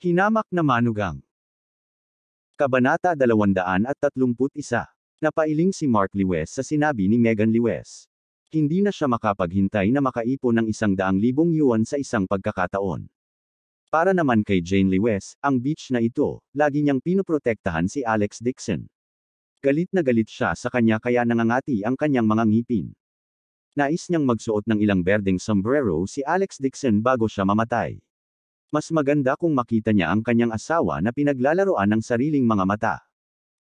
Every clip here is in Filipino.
Hinamak na manugang. Kabanata 231. Napailing si Mark Lewis sa sinabi ni Megan Lewis. Hindi na siya makapaghintay na makaipon ng 100,000 yuan sa isang pagkakataon. Para naman kay Jane Lewis, ang beach na ito, lagi niyang pinoprotektahan si Alex Dixon. Galit na galit siya sa kanya kaya nangangati ang kanyang mga ngipin. Nais niyang magsuot ng ilang berdeng sombrero si Alex Dixon bago siya mamatay. Mas maganda kung makita niya ang kanyang asawa na pinaglalaroan ng sariling mga mata.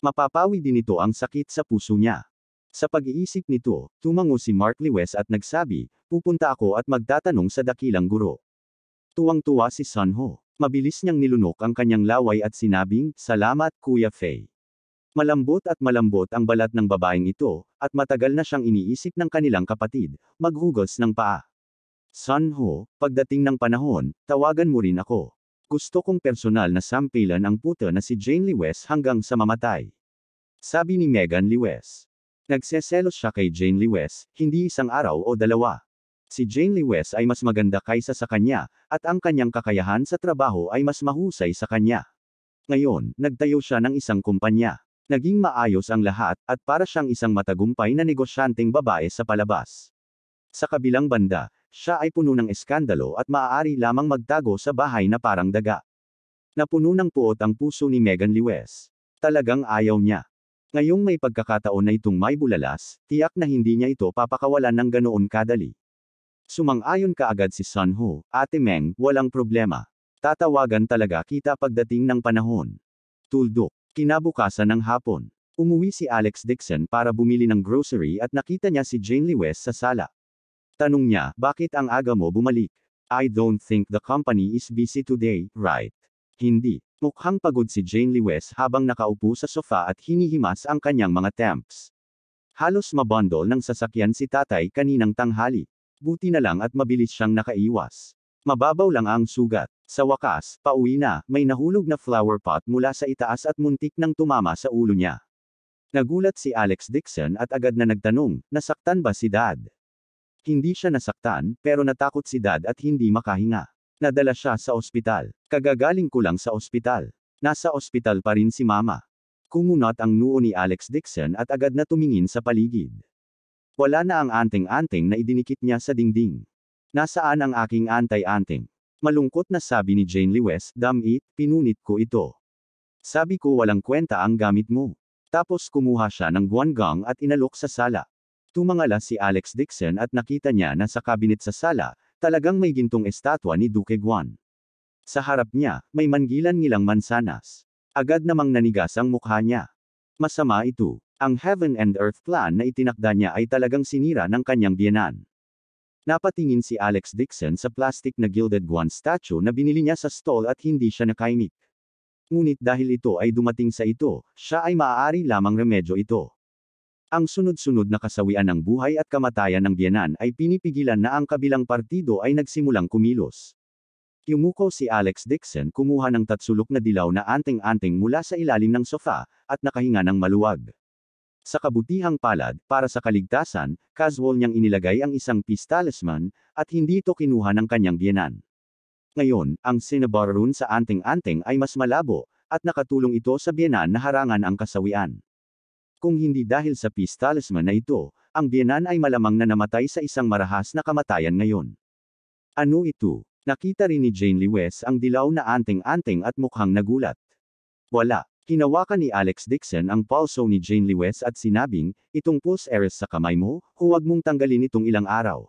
Mapapawi din ito ang sakit sa puso niya. Sa pag-iisip nito, tumango si Mark Lewis at nagsabi, pupunta ako at magtatanong sa dakilang guro. Tuwang-tuwa si Sun Ho. Mabilis niyang nilunok ang kanyang laway at sinabing, salamat Kuya Fei. Malambot ang balat ng babaeng ito, at matagal na siyang iniisip ng kanilang kapatid, maghugos ng paa. Sun Ho, pagdating ng panahon, tawagan mo rin ako. Gusto kong personal na sampilan ang puta na si Jane Lewis hanggang sa mamatay. Sabi ni Megan Lewis. Nagseselos siya kay Jane Lewis, hindi isang araw o dalawa. Si Jane Lewis ay mas maganda kaysa sa kanya, at ang kanyang kakayahan sa trabaho ay mas mahusay sa kanya. Ngayon, nagtayo siya ng isang kumpanya. Naging maayos ang lahat, at para siyang isang matagumpay na negosyanteng babae sa palabas. Sa kabilang banda, siya ay puno ng eskandalo at maaari lamang magtago sa bahay na parang daga. Napuno ng puot ang puso ni Megan Lewis. Talagang ayaw niya. Ngayong may pagkakataon na itong may bulalas, tiyak na hindi niya ito papakawalan ng ganoon kadali. Sumang-ayon kaagad si Sun Ho, Ate Meng, walang problema. Tatawagan talaga kita pagdating ng panahon. Tuldok. Kinabukasan ng hapon. Umuwi si Alex Dixon para bumili ng grocery at nakita niya si Jane Lewis sa sala. Tanong niya, bakit ang aga mo bumalik? I don't think the company is busy today, right? Hindi. Mukhang pagod si Jane Lewis habang nakaupo sa sofa at hinihimas ang kanyang mga temps. Halos mabundol ng sasakyan si tatay kaninang tanghali. Buti na lang at mabilis siyang nakaiwas. Mababaw lang ang sugat. Sa wakas, pauwi na, may nahulog na flower pot mula sa itaas at muntik nang tumama sa ulo niya. Nagulat si Alex Dixon at agad na nagtanong, nasaktan ba si Dad? Hindi siya nasaktan, pero natakot si Dad at hindi makahinga. Nadala siya sa ospital. Kagagaling ko lang sa ospital. Nasa ospital pa rin si Mama. Kumunot ang noo ni Alex Dixon at agad na tumingin sa paligid. Wala na ang anting-anting na idinikit niya sa dingding. Nasaan ang aking antay-anting? Malungkot na sabi ni Jane Lewis, damit, pinunit ko ito. Sabi ko walang kwenta ang gamit mo. Tapos kumuha siya ng guanggang at inalok sa sala. Tumangala si Alex Dixon at nakita niya na sa kabinet sa sala, talagang may gintong estatwa ni Duque Guan. Sa harap niya, may manggilan-ngilang mansanas. Agad namang nanigas ang mukha niya. Masama ito. Ang heaven and earth plan na itinakda niya ay talagang sinira ng kanyang biyenan. Napatingin si Alex Dixon sa plastic na gilded Guan statue na binili niya sa stall at hindi siya nakaimik. Ngunit dahil ito ay dumating sa ito, siya ay maaari lamang remedyo ito. Ang sunod-sunod na kasawian ng buhay at kamatayan ng biyenan ay pinipigilan na ang kabilang partido ay nagsimulang kumilos. Yumuko si Alex Dixon kumuha ng tatsulok na dilaw na anting-anting mula sa ilalim ng sofa, at nakahinga ng maluwag. Sa kabutihang palad, para sa kaligtasan, casual niyang inilagay ang isang peace talisman, at hindi ito kinuha ng kanyang biyenan. Ngayon, ang cinnabar rune sa anting-anting ay mas malabo, at nakatulong ito sa biyenan na harangan ang kasawian. Kung hindi dahil sa peace talisman na ito, ang biyenan ay malamang na namatay sa isang marahas na kamatayan ngayon. Ano ito? Nakita rin ni Jane Lewis ang dilaw na anting-anting at mukhang nagulat. Wala. Hinawakan ni Alex Dixon ang pulso ni Jane Lewis at sinabing, itong pulse eres sa kamay mo, huwag mong tanggalin itong ilang araw.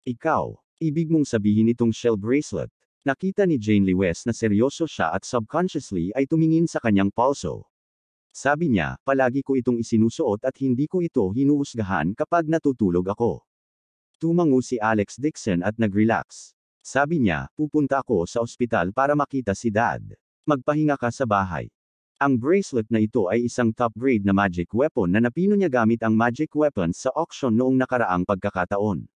Ikaw, ibig mong sabihin itong shell bracelet. Nakita ni Jane Lewis na seryoso siya at subconsciously ay tumingin sa kanyang pulso. Sabi niya, palagi ko itong isinusuot at hindi ko ito hinuhusgahan kapag natutulog ako. Tumango si Alex Dixon at nag-relax. Sabi niya, pupunta ako sa ospital para makita si Dad. Magpahinga ka sa bahay. Ang bracelet na ito ay isang top-grade na magic weapon na napino niya gamit ang magic weapons sa auction noong nakaraang pagkakataon.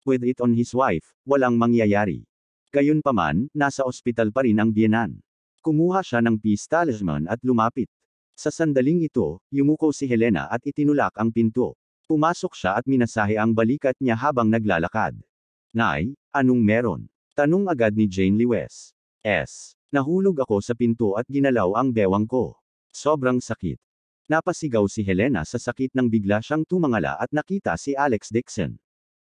With it on his wife, walang mangyayari. Gayunpaman, nasa ospital pa rin ang biyenan. Kumuha siya ng peace talisman at lumapit. Sa sandaling ito, yumuko si Helena at itinulak ang pinto. Pumasok siya at minasahe ang balikat niya habang naglalakad. Nay, anong meron? Tanong agad ni Jane Lewis. Nahulog ako sa pinto at ginalaw ang bewang ko. Sobrang sakit. Napasigaw si Helena sa sakit nang bigla siyang tumangala at nakita si Alex Dixon.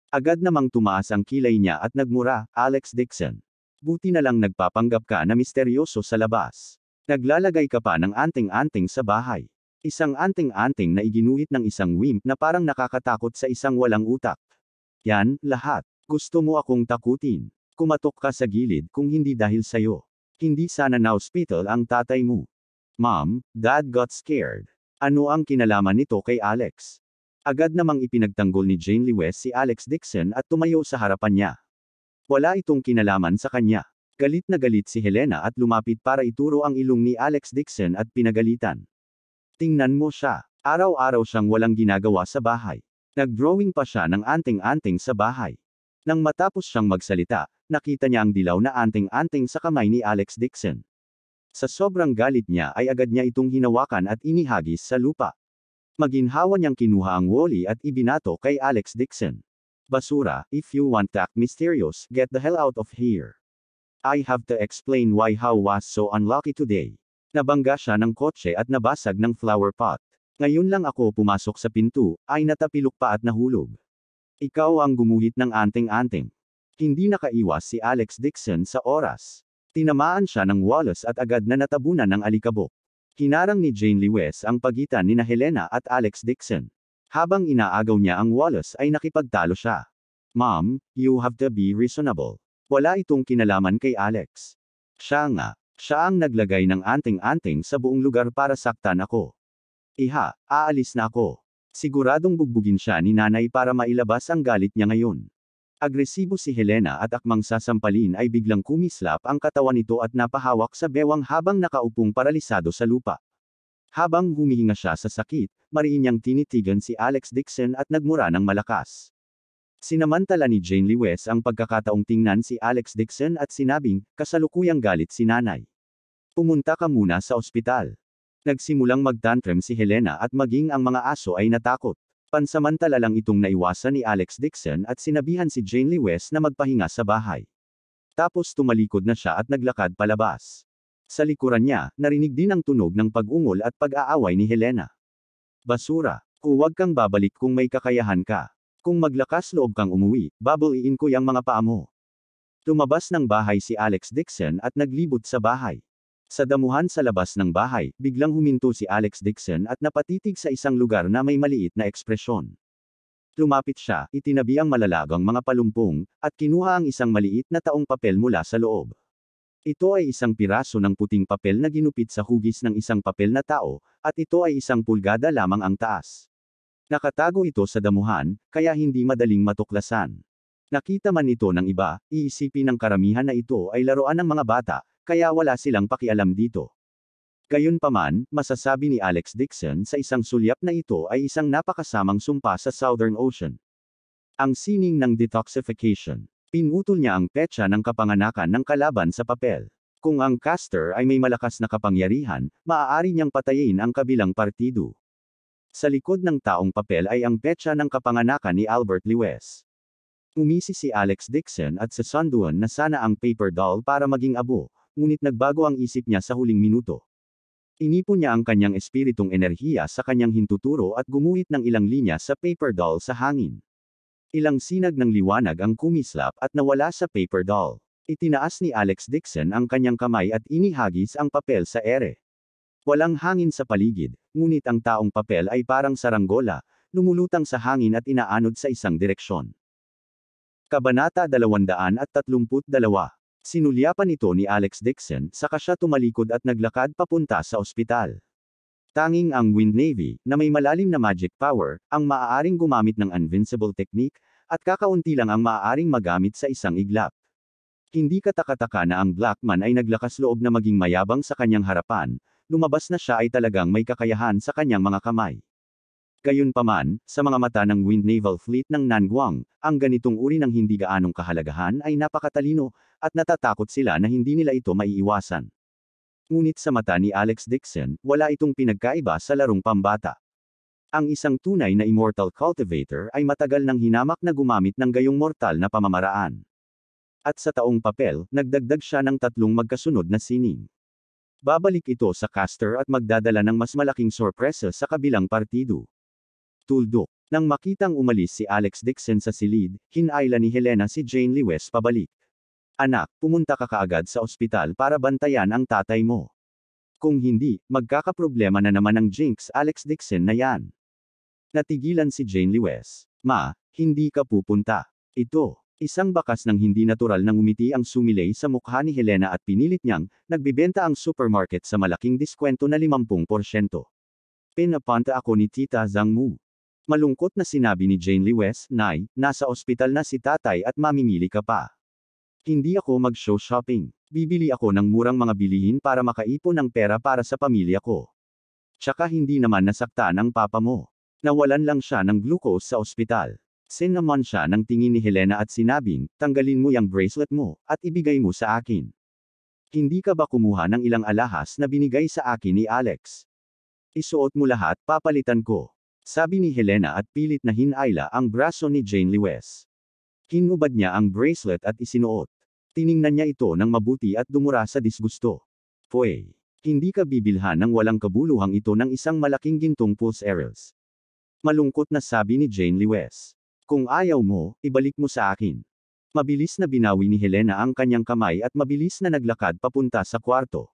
Agad namang tumaas ang kilay niya at nagmura, "Alex Dixon. Buti na lang nagpapanggap ka na misteryoso sa labas. Naglalagay ka pa ng anting-anting sa bahay." Isang anting-anting na iginuhit ng isang wimp na parang nakakatakot sa isang walang utak. "Yan, lahat. Gusto mo akong takutin. Kumatok ka sa gilid kung hindi dahil sayo. Hindi sana na-hospital ang tatay mo." Mom, Dad got scared. Ano ang kinalaman nito kay Alex? Agad namang ipinagtanggol ni Jane Lewes si Alex Dixon at tumayo sa harapan niya. Wala itong kinalaman sa kanya. Galit na galit si Helena at lumapit para ituro ang ilong ni Alex Dixon at pinagalitan. "Tingnan mo siya. Araw-araw siyang walang ginagawa sa bahay. Nag-drawing pa siya ng anting-anting sa bahay." Nang matapos siyang magsalita, nakita niya ang dilaw na anting-anting sa kamay ni Alex Dixon. Sa sobrang galit niya ay agad niya itong hinawakan at inihagis sa lupa. Maginhawa niyang kinuha ang wally at ibinato kay Alex Dixon. "Basura, if you want to act mysterious, get the hell out of here. I have to explain why how was so unlucky today." Nabangga siya ng kotse at nabasag ng flower pot. "Ngayon lang ako pumasok sa pinto, ay natapilok pa at nahulog. Ikaw ang gumuhit ng anting-anting." Hindi nakaiwas si Alex Dixon sa oras. Tinamaan siya ng Wallace at agad na natabunan ng alikabok. Hinarang ni Jane Lewes ang pagitan nina Helena at Alex Dixon. Habang inaagaw niya ang Wallace ay nakipagtalo siya. "Mom, you have to be reasonable. Wala itong kinalaman kay Alex. Siya ang naglagay ng anting-anting sa buong lugar para saktan ako. Iha, aalis na ako." Siguradong bugbugin siya ni nanay para mailabas ang galit niya ngayon. Agresibo si Helena at akmang sasampalin ay biglang kumislap ang katawan nito at napahawak sa bewang habang nakaupong paralisado sa lupa. Habang humihinga siya sa sakit, mariin niyang tinitigan si Alex Dixon at nagmura ng malakas. Sinamantala ni Jane Lewes ang pagkakataong tingnan si Alex Dixon at sinabing, "Kasalukuyang galit si nanay. Pumunta ka muna sa ospital." Nagsimulang magtantrum si Helena at maging ang mga aso ay natakot. Pansamantala lang itong naiwasan ni Alex Dixon at sinabihan si Jane Lewes na magpahinga sa bahay. Tapos tumalikod na siya at naglakad palabas. Sa likuran niya, narinig din ang tunog ng pag-ungol at pag-aaway ni Helena. "Basura, huwag kang babalik kung may kakayahan ka. Kung maglakas loob kang umuwi, babawiin ko yang mga paa mo." Lumabas ng bahay si Alex Dixon at naglibot sa bahay. Sa damuhan sa labas ng bahay, biglang huminto si Alex Dixon at napatitig sa isang lugar na may maliit na ekspresyon. Lumapit siya, itinabi ang malalagang mga palumpong, at kinuha ang isang maliit na taong papel mula sa loob. Ito ay isang piraso ng puting papel na ginupit sa hugis ng isang papel na tao, at ito ay 1 pulgada lamang ang taas. Nakatago ito sa damuhan, kaya hindi madaling matuklasan. Nakita man ito ng iba, iisipin ng karamihan na ito ay laruan ng mga bata, kaya wala silang pakialam dito. Gayunpaman, masasabi ni Alex Dixon sa isang sulyap na ito ay isang napakasamang sumpa sa Southern Ocean. Ang sining ng detoxification. Pinutol niya ang petsa ng kapanganakan ng kalaban sa papel. Kung ang caster ay may malakas na kapangyarihan, maaari niyang patayin ang kabilang partido. Sa likod ng taong papel ay ang petsa ng kapanganakan ni Albert Lewes. Umisi si Alex Dixon at sasanduan na sana ang paper doll para maging abo, ngunit nagbago ang isip niya sa huling minuto. Inipon niya ang kanyang espiritong enerhiya sa kanyang hintuturo at gumuhit ng ilang linya sa paper doll sa hangin. Ilang sinag ng liwanag ang kumislap at nawala sa paper doll. Itinaas ni Alex Dixon ang kanyang kamay at inihagis ang papel sa ere. Walang hangin sa paligid, ngunit ang taong papel ay parang saranggola, lumulutang sa hangin at inaanod sa isang direksyon. Kabanata 232. Sinulyapan ito ni Alex Dixon, saka siya tumalikod at naglakad papunta sa ospital. Tanging ang Wind Navy, na may malalim na magic power, ang maaaring gumamit ng invincible technique, at kakaunti lang ang maaaring magamit sa isang iglap. Hindi katakataka na ang Blackman ay naglakas loob na maging mayabang sa kanyang harapan, lumabas na siya ay talagang may kakayahan sa kanyang mga kamay. Gayunpaman, sa mga mata ng Wind Naval Fleet ng Nanguang, ang ganitong uri ng hindi gaanong kahalagahan ay napakatalino, at natatakot sila na hindi nila ito maiiwasan. Ngunit sa mata ni Alex Dixon, wala itong pinagkaiba sa larong pambata. Ang isang tunay na immortal cultivator ay matagal nang hinamak na gumamit ng gayong mortal na pamamaraan. At sa taong papel, nagdagdag siya ng 3 magkasunod na sining. Babalik ito sa caster at magdadala ng mas malaking sorpresa sa kabilang partido. Tuldok. Nang makitang umalis si Alex Dixon sa silid, hinayla ni Helena si Jane Lewes pabalik. Anak, pumunta ka kaagad sa ospital para bantayan ang tatay mo. Kung hindi, magkakaproblema na naman ang jinx Alex Dixon na yan. Natigilan si Jane Lewes. Ma, hindi ka pupunta. Ito. Isang bakas ng hindi natural nang umiti ang sumilay sa mukha ni Helena at pinilit niyang, nagbibenta ang supermarket sa malaking diskwento na 50%. Pinapunta ako ni Tita Zhang Mu. Malungkot na sinabi ni Jane Lewes, Nay, nasa ospital na si tatay at mamimili ka pa. Hindi ako mag-show shopping. Bibili ako ng murang mga bilihin para makaipon ng pera para sa pamilya ko. Tsaka hindi naman nasaktan ang papa mo. Nawalan lang siya ng glucose sa ospital. Sinamon siya ng tingin ni Helena at sinabing, tanggalin mo yung bracelet mo, at ibigay mo sa akin. Hindi ka ba kumuha ng ilang alahas na binigay sa akin ni Alex? Isuot mo lahat, papalitan ko. Sabi ni Helena at pilit na hinayla ang braso ni Jane Lewes. Hinubad niya ang bracelet at isinuot. Tiningnan niya ito ng mabuti at dumura sa disgusto. Pwey, hindi ka bibilhan ng walang kabuluhang ito ng isang malaking gintong pulse arrows. Malungkot na sabi ni Jane Lewes. Kung ayaw mo, ibalik mo sa akin. Mabilis na binawi ni Helena ang kanyang kamay at mabilis na naglakad papunta sa kwarto.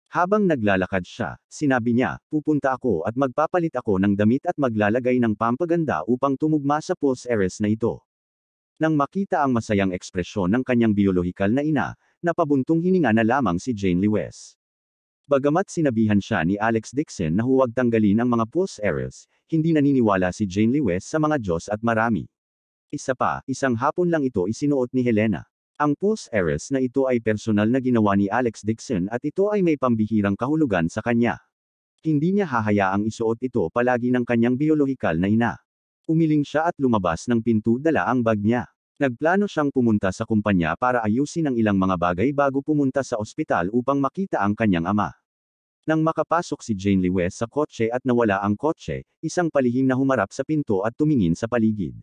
Habang naglalakad siya, sinabi niya, pupunta ako at magpapalit ako ng damit at maglalagay ng pampaganda upang tumugma sa pulse arrows na ito. Nang makita ang masayang ekspresyon ng kanyang biolohikal na ina, napabuntong hininga na lamang si Jane Lewes. Bagamat sinabihan siya ni Alex Dixon na huwag tanggalin ang mga pulse arrows, hindi naniniwala si Jane Lewes sa mga Diyos at marami. Isa pa, isang hapon lang ito isinuot ni Helena. Ang pulse arrows na ito ay personal na ginawa ni Alex Dixon at ito ay may pambihirang kahulugan sa kanya. Hindi niya hahayaang isuot ito palagi ng kanyang biolohikal na ina. Umiling siya at lumabas ng pinto dala ang bag niya. Nagplano siyang pumunta sa kumpanya para ayusin ang ilang mga bagay bago pumunta sa ospital upang makita ang kanyang ama. Nang makapasok si Jane Lewes sa kotse at nawala ang kotse, isang palihim na humarap sa pinto at tumingin sa paligid.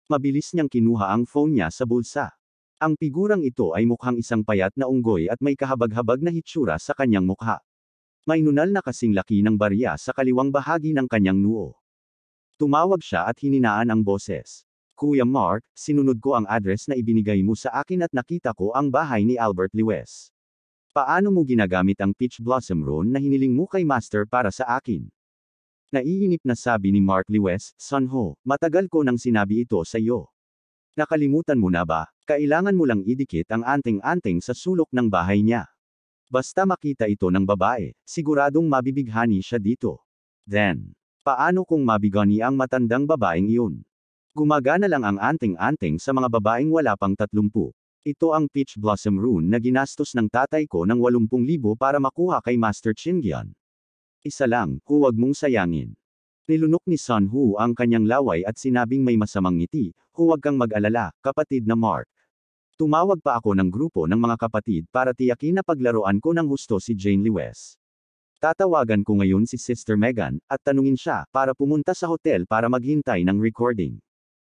Mabilis niyang kinuha ang phone niya sa bulsa. Ang figurang ito ay mukhang isang payat na unggoy at may kahabag-habag na hitsura sa kanyang mukha. May nunal na kasing laki ng barya sa kaliwang bahagi ng kanyang noo. Tumawag siya at hininaan ang boses. Kuya Mark, sinunod ko ang address na ibinigay mo sa akin at nakita ko ang bahay ni Albert Lewes. Paano mo ginagamit ang peach blossom rune na hiniling mo kay Master para sa akin? Naiinip na sabi ni Mark Lewes, Son Ho, matagal ko nang sinabi ito sa iyo. Nakalimutan mo na ba? Kailangan mo lang idikit ang anting-anting sa sulok ng bahay niya. Basta makita ito ng babae, siguradong mabibighani siya dito. Then, paano kung mabigani ang matandang babaeng iyon? Gumagana lang ang anting-anting sa mga babaeng wala pang 30. Ito ang peach blossom rune na ginastos ng tatay ko ng 80,000 para makuha kay Master Chingian. Isa lang, huwag mong sayangin. Nilunok ni Sun Hu ang kanyang laway at sinabing may masamang ngiti, huwag kang mag-alala, kapatid na Mark. Tumawag pa ako ng grupo ng mga kapatid para tiyakin na paglaruan ko ng husto si Jane Lewes. Tatawagan ko ngayon si Sister Megan, at tanungin siya para pumunta sa hotel para maghintay ng recording.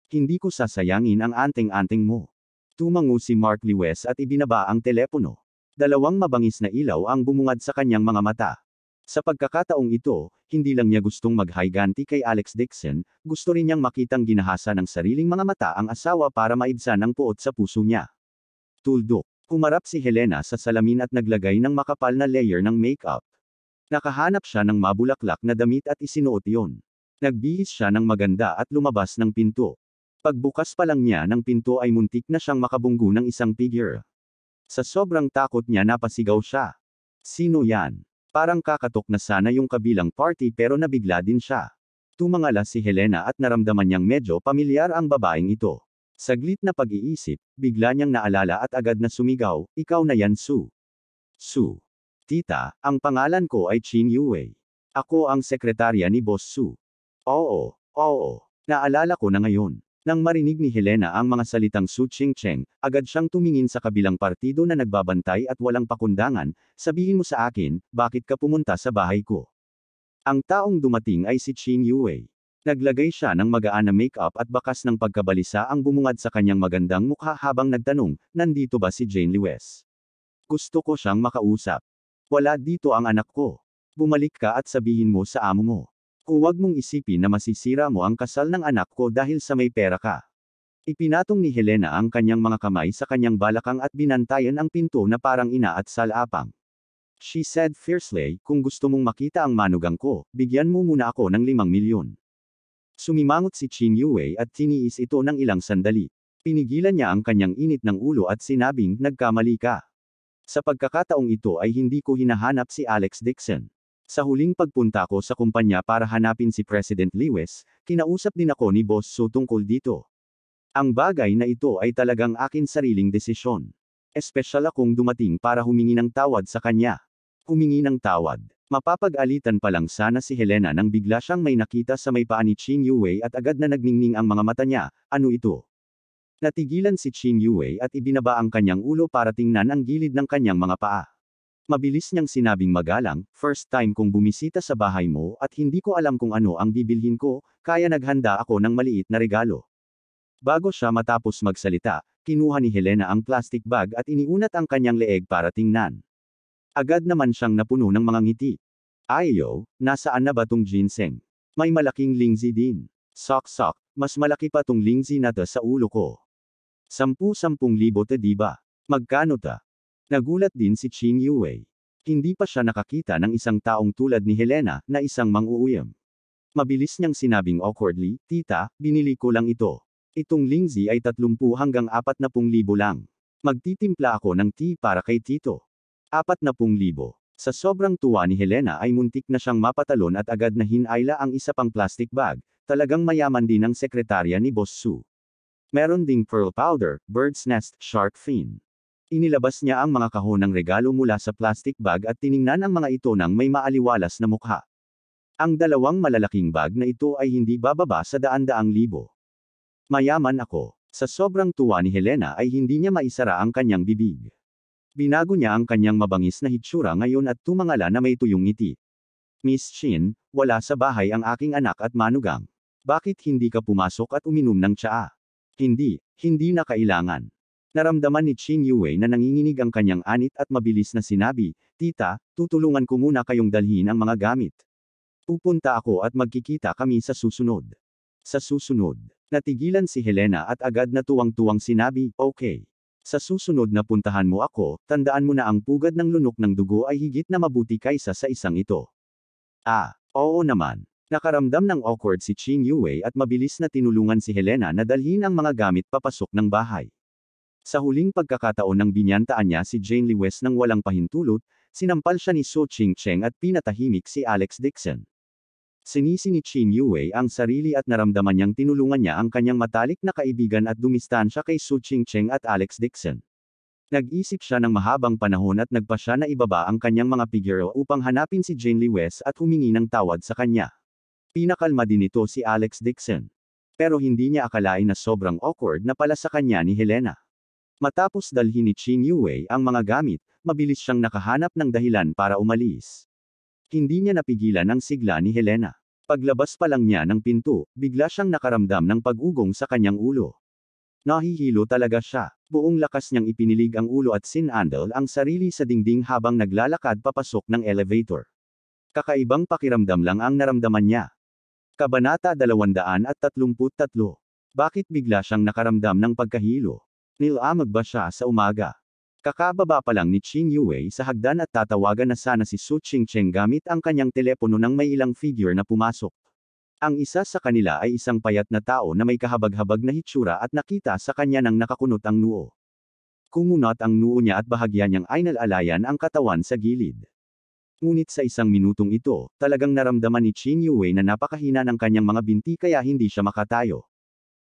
Hindi ko sasayangin ang anting-anting mo. Tumango si Mark Lewes at ibinaba ang telepono. Dalawang mabangis na ilaw ang bumungad sa kanyang mga mata. Sa pagkakataong ito, hindi lang niya gustong mag-higanti kay Alex Dixon, gusto rin niyang makitang ginahasa ng sariling mga mata ang asawa para maibsan ang puot sa puso niya. Tuldok. Humarap si Helena sa salamin at naglagay ng makapal na layer ng makeup. Nakahanap siya ng mabulaklak na damit at isinuot iyon. Nagbihis siya ng maganda at lumabas ng pinto. Pagbukas pa lang niya ng pinto ay muntik na siyang makabunggo ng isang figure. Sa sobrang takot niya napasigaw siya. Sino yan? Parang kakatok na sana yung kabilang party pero nabigla din siya. Tumangala si Helena at naramdaman niyang medyo pamilyar ang babaeng ito. Saglit na pag-iisip, bigla niyang naalala at agad na sumigaw, ikaw na yan Su. Su. Tita, ang pangalan ko ay Chin Yue. Ako ang sekretarya ni Boss Su. Oo. Naalala ko na ngayon. Nang marinig ni Helena ang mga salitang Su Ching-cheng, agad siyang tumingin sa kabilang partido na nagbabantay at walang pakundangan, sabihin mo sa akin, bakit ka pumunta sa bahay ko? Ang taong dumating ay si Chin Yue. Naglagay siya ng magaan na make-up at bakas ng pagkabalisa ang bumungad sa kanyang magandang mukha habang nagtanong, nandito ba si Jane Lewes? Gusto ko siyang makausap. Wala dito ang anak ko. Bumalik ka at sabihin mo sa amo mo. Huwag mong isipin na masisira mo ang kasal ng anak ko dahil sa may pera ka. Ipinatong ni Helena ang kanyang mga kamay sa kanyang balakang at binantayan ang pinto na parang ina at salapang. She said fiercely, kung gusto mong makita ang manugang ko, bigyan mo muna ako ng 5 milyon. Sumimangot si Qin Yue at tiniis ito ng ilang sandali. Pinigilan niya ang kanyang init ng ulo at sinabing, nagkamali ka. Sa pagkakataong ito ay hindi ko hinahanap si Alex Dixon. Sa huling pagpunta ko sa kumpanya para hanapin si President Lewes, kinausap din ako ni Boss Su tungkol dito. Ang bagay na ito ay talagang akin sariling desisyon. Espesyal akong dumating para humingi ng tawad sa kanya. Humingi ng tawad. Mapapag-alitan pa lang sana si Helena nang bigla siyang may nakita sa may paa ni Qin Yue at agad na nagningning ang mga mata niya, ano ito? Natigilan si Qin Yue at ibinaba ang kanyang ulo para tingnan ang gilid ng kanyang mga paa. Mabilis niyang sinabing magalang, first time kong bumisita sa bahay mo at hindi ko alam kung ano ang bibilhin ko, kaya naghanda ako ng maliit na regalo. Bago siya matapos magsalita, kinuha ni Helena ang plastic bag at iniunat ang kanyang leeg para tingnan. Agad naman siyang napuno ng mga ngiti. Ayo, nasaan na ba tong ginseng? May malaking lingzi din. Sok, mas malaki pa tong lingzi na to sa ulo ko. 10,000 ta diba? Magkano ta? Nagulat din si Qin Yue. Hindi pa siya nakakita ng isang taong tulad ni Helena, na isang mang-uuyam. Mabilis niyang sinabing awkwardly, tita, binili ko lang ito. Itong lingzi ay 30 hanggang 40,000 lang. Magtitimpla ako ng tea para kay tito. 40,000. Sa sobrang tuwa ni Helena ay muntik na siyang mapatalon at agad na hinayla ang isa pang plastic bag, talagang mayaman din ang sekretarya ni Boss Su. Meron ding pearl powder, bird's nest, shark fin. Inilabas niya ang mga kahon ng regalo mula sa plastic bag at tiningnan ang mga ito ng may maaliwalas na mukha. Ang dalawang malalaking bag na ito ay hindi bababa sa daan-daang libo. Mayaman ako. Sa sobrang tuwa ni Helena ay hindi niya maisara ang kanyang bibig. Binago niya ang kanyang mabangis na hitsura ngayon at tumangala na may tuyong ngiti. Miss Qin, wala sa bahay ang aking anak at manugang. Bakit hindi ka pumasok at uminom ng tsaa? Hindi na kailangan. Naramdaman ni Qin Yue na nanginginig ang kanyang anit at mabilis na sinabi, tita, tutulungan ko muna kayong dalhin ang mga gamit. Pupunta ako at magkikita kami sa susunod. Sa susunod. Natigilan si Helena at agad na tuwang-tuwang sinabi, okay. Sa susunod na puntahan mo ako, tandaan mo na ang pugad ng lunok ng dugo ay higit na mabuti kaysa sa isang ito. Oo naman. Nakaramdam ng awkward si Qin Yue at mabilis na tinulungan si Helena na dalhin ang mga gamit papasok ng bahay. Sa huling pagkakataon ng binyantaan niya si Jane Lewes nang walang pahintulot, sinampal siya ni Su Qingcheng at pinatahimik si Alex Dixon. Sinisi ni Qin Yue ang sarili at naramdaman niyang tinulungan niya ang kanyang matalik na kaibigan at dumistansya kay Su Qingcheng at Alex Dixon. Nag-isip siya ng mahabang panahon at nagpa siya na ibaba ang kanyang mga figure upang hanapin si Jane Lewes at humingi ng tawad sa kanya. Pinakalma din ito si Alex Dixon. Pero hindi niya akalain na sobrang awkward na pala sa kanya ni Helena. Matapos dalhin ni Qin Yue ang mga gamit, mabilis siyang nakahanap ng dahilan para umalis. Hindi niya napigilan ang sigla ni Helena. Paglabas pa lang niya ng pinto, bigla siyang nakaramdam ng pag-ugong sa kanyang ulo. Nahihilo talaga siya. Buong lakas niyang ipinilig ang ulo at sinandal ang sarili sa dingding habang naglalakad papasok ng elevator. Kakaibang pakiramdam lang ang naramdaman niya. Kabanata 233. Bakit bigla siyang nakaramdam ng pagkahilo? Nilamag ba siya sa umaga? Kakababa pa lang ni Qin Yue sa hagdan at tatawagan na sana si Su Qingcheng gamit ang kanyang telepono nang may ilang figure na pumasok. Ang isa sa kanila ay isang payat na tao na may kahabag-habag na hitsura at nakita sa kanya nang nakakunot ang noo. Kumunot ang noo niya at bahagya niyang ay nalalayan ang katawan sa gilid. Ngunit sa isang minutong ito, talagang naramdaman ni Qin Yue na napakahina ng kanyang mga binti kaya hindi siya makatayo.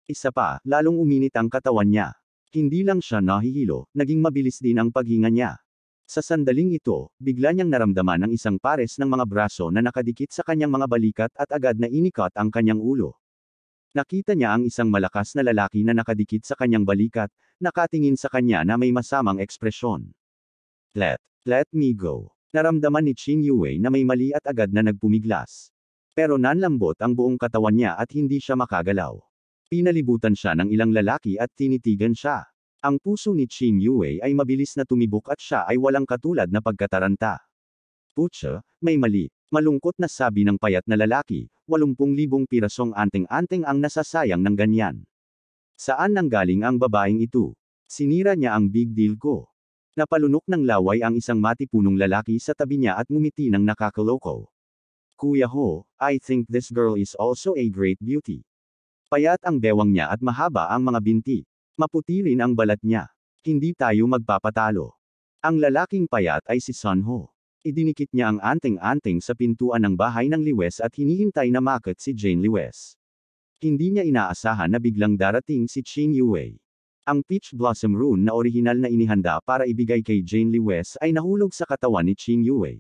Isa pa, lalong uminit ang katawan niya. Hindi lang siya nahihilo, naging mabilis din ang paghinga niya. Sa sandaling ito, bigla niyang naramdaman ang isang pares ng mga braso na nakadikit sa kanyang mga balikat at agad na inikot ang kanyang ulo. Nakita niya ang isang malakas na lalaki na nakadikit sa kanyang balikat, nakatingin sa kanya na may masamang ekspresyon. Let me go. Naramdaman ni Qin Yue na may mali at agad na nagpumiglas. Pero nanlambot ang buong katawan niya at hindi siya makagalaw. Pinalibutan siya ng ilang lalaki at tinitigan siya. Ang puso ni Qin Yue ay mabilis na tumibok at siya ay walang katulad na pagkataranta. Putya, may mali. Malungkot na sabi ng payat na lalaki, 80,000 pirasong anting-anting ang nasasayang ng ganyan. Saan nanggaling ang babaeng ito? Sinira niya ang big deal ko. Napalunok ng laway ang isang matipunong lalaki sa tabi niya at ngumiti ng nakakaloko. Kuya Ho, I think this girl is also a great beauty. Payat ang bewang niya at mahaba ang mga binti. Maputi rin ang balat niya. Hindi tayo magpapatalo. Ang lalaking payat ay si Sun Ho. Idinikit niya ang anting-anting sa pintuan ng bahay ng Liwes at hinihintay na makit si Jane Liwes. Hindi niya inaasahan na biglang darating si Qin Yue. Ang Peach Blossom Rune na orihinal na inihanda para ibigay kay Jane Liwes ay nahulog sa katawan ni Qin Yue.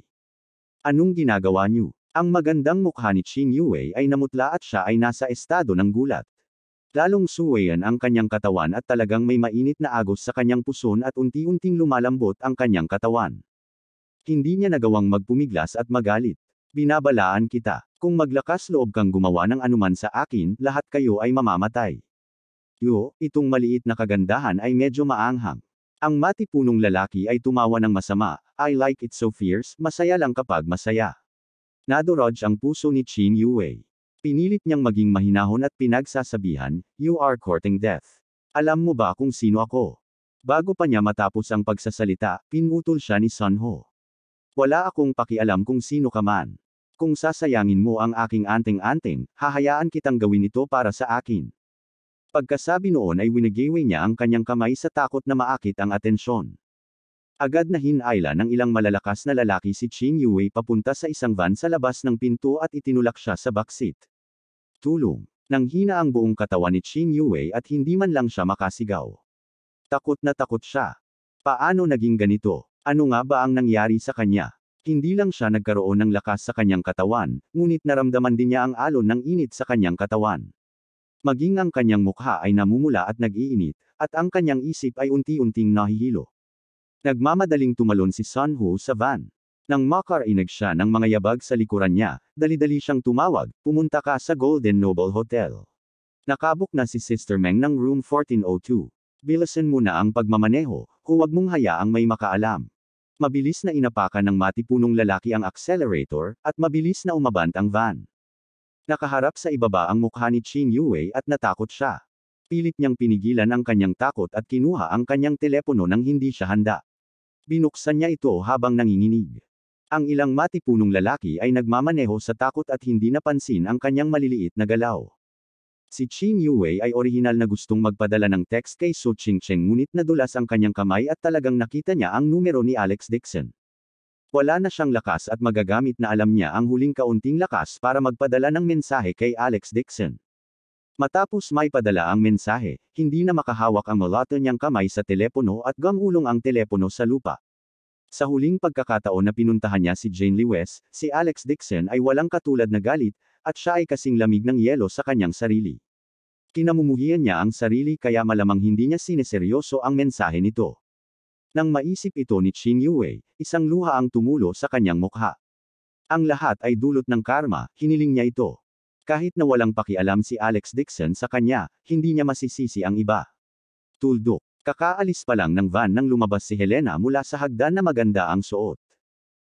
Anong ginagawa niyo? Ang magandang mukha ni Qin Yue ay namutla at siya ay nasa estado ng gulat. Lalong suwayan ang kanyang katawan at talagang may mainit na agos sa kanyang puson at unti-unting lumalambot ang kanyang katawan. Hindi niya nagawang magpumiglas at magalit. Binabalaan kita. Kung maglakas loob kang gumawa ng anuman sa akin, lahat kayo ay mamamatay. Yo, itong maliit na kagandahan ay medyo maanghang. Ang matipunong lalaki ay tumawa ng masama, I like it so fierce, masaya lang kapag masaya. Nadorog ang puso ni Qin Yue. Pinilit niyang maging mahinahon at pinagsasabihan, you are courting death. Alam mo ba kung sino ako? Bago pa niya matapos ang pagsasalita, pinutol siya ni Sun Ho. Wala akong pakialam kung sino ka man. Kung sasayangin mo ang aking anting-anting, hahayaan kitang gawin ito para sa akin. Pagkasabi noon ay winigiwi niya ang kanyang kamay sa takot na maakit ang atensyon. Agad na hinayla ng ilang malalakas na lalaki si Qin Yue papunta sa isang van sa labas ng pinto at itinulak siya sa backseat. Tulong. Nanghina ang buong katawan ni Qin Yue at hindi man lang siya makasigaw. Takot na takot siya. Paano naging ganito? Ano nga ba ang nangyari sa kanya? Hindi lang siya nagkaroon ng lakas sa kanyang katawan, ngunit naramdaman din niya ang alon ng init sa kanyang katawan. Maging ang kanyang mukha ay namumula at nag-iinit, at ang kanyang isip ay unti-unting nahihilo. Nagmamadaling tumalon si Sun Ho sa van. Nang makarinig siya ng mga yabag sa likuran niya, dali-dali siyang tumawag, pumunta ka sa Golden Noble Hotel. Nakabuk na si Sister Meng ng room 1402. Bilisan mo na ang pagmamaneho, huwag mong hayaang may makaalam. Mabilis na inapakan ng matipunong lalaki ang accelerator, at mabilis na umabant ang van. Nakaharap sa ibaba ang mukha ni Qin Yue at natakot siya. Pilit niyang pinigilan ang kanyang takot at kinuha ang kanyang telepono nang hindi siya handa. Binuksan niya ito habang nanginginig. Ang ilang matipunong lalaki ay nagmamaneho sa takot at hindi napansin ang kanyang maliliit na galaw. Si Qin Yue ay orihinal na gustong magpadala ng text kay Su Qingcheng ngunit nadulas ang kanyang kamay at talagang nakita niya ang numero ni Alex Dixon. Wala na siyang lakas at magagamit na alam niya ang huling kaunting lakas para magpadala ng mensahe kay Alex Dixon. Matapos may padala ang mensahe, hindi na makahawak ang malato niyang kamay sa telepono at gumulong ang telepono sa lupa. Sa huling pagkakataon na pinuntahan niya si Jane Liwes, si Alex Dixon ay walang katulad na galit, at siya ay kasing lamig ng yelo sa kanyang sarili. Kinamumuhian niya ang sarili kaya malamang hindi niya sineseryoso ang mensahe nito. Nang maisip ito ni Qin Yue, isang luha ang tumulo sa kanyang mukha. Ang lahat ay dulot ng karma, hiniling niya ito. Kahit na walang pakialam si Alex Dixon sa kanya, hindi niya masisisi ang iba. Tuldok. Kakaalis pa lang ng van nang lumabas si Helena mula sa hagdan na maganda ang suot.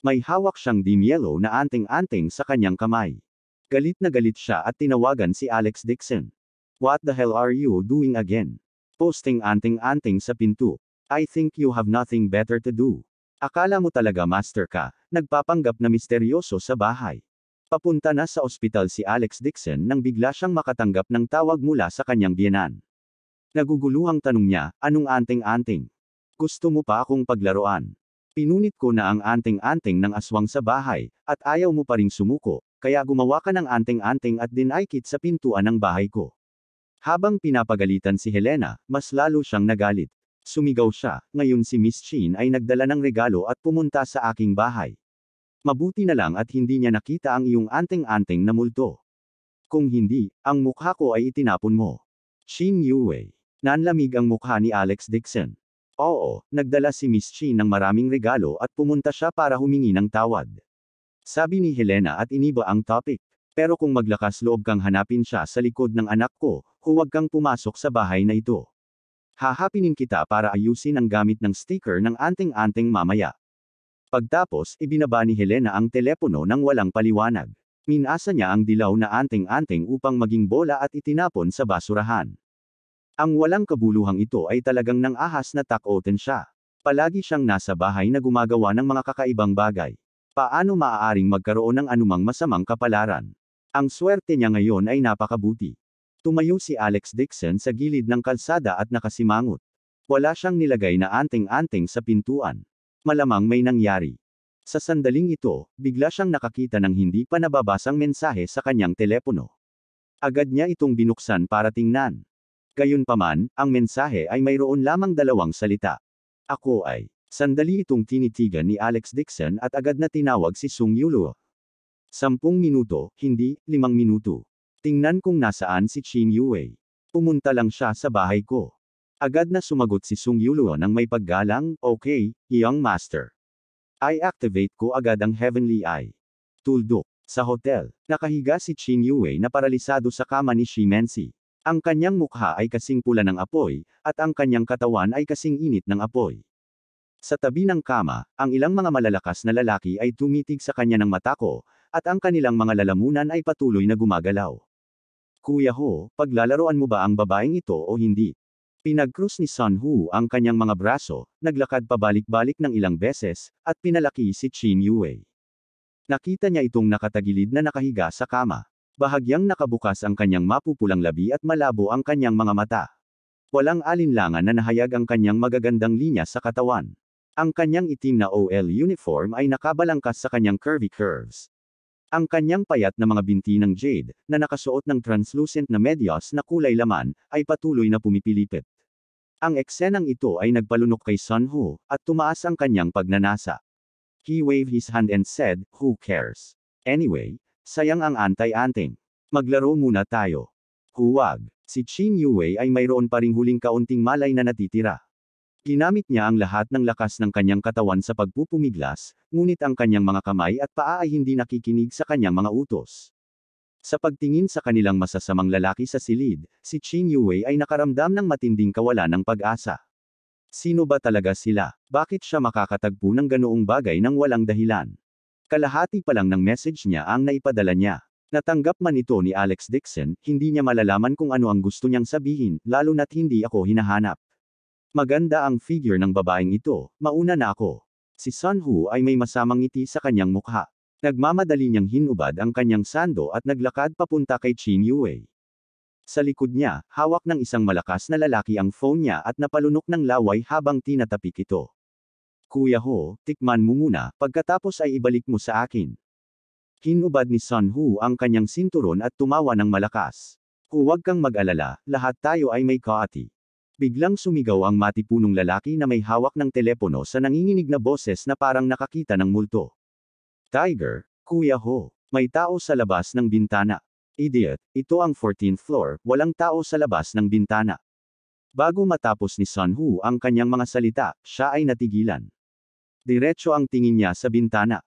May hawak siyang dim yellow na anting-anting sa kanyang kamay. Galit na galit siya at tinawagan si Alex Dixon. What the hell are you doing again? Posting anting-anting sa pinto. I think you have nothing better to do. Akala mo talaga master ka, nagpapanggap na misteryoso sa bahay. Papunta na sa ospital si Alex Dixon nang bigla siyang makatanggap ng tawag mula sa kanyang biyenan. Naguguluhang tanong niya, anong anting-anting? Gusto mo pa akong paglaruan? Pinunit ko na ang anting-anting ng aswang sa bahay, at ayaw mo pa ring sumuko, kaya gumawa ka ng anting-anting at dinaikit sa pintuan ng bahay ko. Habang pinapagalitan si Helena, mas lalo siyang nagalit. Sumigaw siya, ngayon si Miss Qin ay nagdala ng regalo at pumunta sa aking bahay. Mabuti na lang at hindi niya nakita ang iyong anting-anting na multo. Kung hindi, ang mukha ko ay itinapon mo. Qin Yue. Nanlamig ang mukha ni Alex Dixon. Oo, nagdala si Miss Qin ng maraming regalo at pumunta siya para humingi ng tawad. Sabi ni Helena at iniba ang topic. Pero kung maglakas loob kang hanapin siya sa likod ng anak ko, huwag kang pumasok sa bahay na ito. Hahapinin kita para ayusin ang gamit ng sticker ng anting-anting mamaya. Pagtapos, ibinaba ni Helena ang telepono nang walang paliwanag. Minasa niya ang dilaw na anting-anting upang maging bola at itinapon sa basurahan. Ang walang kabuluhang ito ay talagang nang ahas na takotin siya. Palagi siyang nasa bahay na gumagawa ng mga kakaibang bagay. Paano maaaring magkaroon ng anumang masamang kapalaran? Ang swerte niya ngayon ay napakabuti. Tumayo si Alex Dixon sa gilid ng kalsada at nakasimangot. Wala siyang nilagay na anting-anting sa pintuan. Malamang may nangyari. Sa sandaling ito, bigla siyang nakakita ng hindi pa nababasang mensahe sa kanyang telepono. Agad niya itong binuksan para tingnan. Gayunpaman, ang mensahe ay mayroon lamang dalawang salita. Ako ay. Sandali itong tinitigan ni Alex Dixon at agad na tinawag si Sung Yulo. 10 minuto, hindi, 5 minuto. Tingnan kung nasaan si Chin Yue. Pumunta lang siya sa bahay ko. Agad na sumagot si Sung Yulo nang may paggalang, okay, young master. I-activate ko agad ang Heavenly Eye. Tuldok. Sa hotel, nakahiga si Chin Yue na paralisado sa kama ni Shi Mensi. Ang kanyang mukha ay kasing pula ng apoy, at ang kanyang katawan ay kasing init ng apoy. Sa tabi ng kama, ang ilang mga malalakas na lalaki ay tumitig sa kanya ng mata ko, at ang kanilang mga lalamunan ay patuloy na gumagalaw. Kuya Ho, paglalaroan mo ba ang babaeng ito o hindi? Pinagkrus ni Sun Hu ang kanyang mga braso, naglakad pabalik-balik ng ilang beses, at pinalaki si Chin Yue. Nakita niya itong nakatagilid na nakahiga sa kama. Bahagyang nakabukas ang kanyang mapupulang labi at malabo ang kanyang mga mata. Walang alinlangan na nahayag ang kanyang magagandang linya sa katawan. Ang kanyang itim na OL uniform ay nakabalangkas sa kanyang curvy curves. Ang kanyang payat na mga binti ng jade, na nakasuot ng translucent na medyas na kulay laman, ay patuloy na pumipilipit. Ang eksenang ito ay nagpalunok kay Sun Hu, at tumaas ang kanyang pagnanasa. He waved his hand and said, "Who cares? Anyway, sayang ang antay-anting. Maglaro muna tayo." Huwag. Si Chin Yue ay mayroon pa ring huling kaunting malay na natitira. Ginamit niya ang lahat ng lakas ng kanyang katawan sa pagpupumiglas, ngunit ang kanyang mga kamay at paa ay hindi nakikinig sa kanyang mga utos. Sa pagtingin sa kanilang masasamang lalaki sa silid, si Chin Yue ay nakaramdam ng matinding kawalan ng pag-asa. Sino ba talaga sila? Bakit siya makakatagpo ng ganoong bagay nang walang dahilan? Kalahati pa lang ng message niya ang naipadala niya. Natanggap man ito ni Alex Dixon, hindi niya malalaman kung ano ang gusto niyang sabihin, lalo na't hindi ako hinahanap. Maganda ang figure ng babaeng ito, mauna na ako. Si Sun Hu ay may masamang ngiti sa kanyang mukha. Nagmamadali niyang hinubad ang kanyang sando at naglakad papunta kay Chin Yue. Sa likod niya, hawak ng isang malakas na lalaki ang phone niya at napalunok ng laway habang tinatapik ito. Kuya Ho, tikman mo muna, pagkatapos ay ibalik mo sa akin. Hinubad ni Sun Hu ang kanyang sinturon at tumawa ng malakas. Huwag kang mag-alala, lahat tayo ay may kaati. Biglang sumigaw ang matipunong lalaki na may hawak ng telepono sa nanginginig na boses na parang nakakita ng multo. Tiger, Kuya Ho, may tao sa labas ng bintana. Idiot, ito ang 14th floor, walang tao sa labas ng bintana. Bago matapos ni Sun Hu ang kanyang mga salita, siya ay natigilan. Diretso ang tingin niya sa bintana.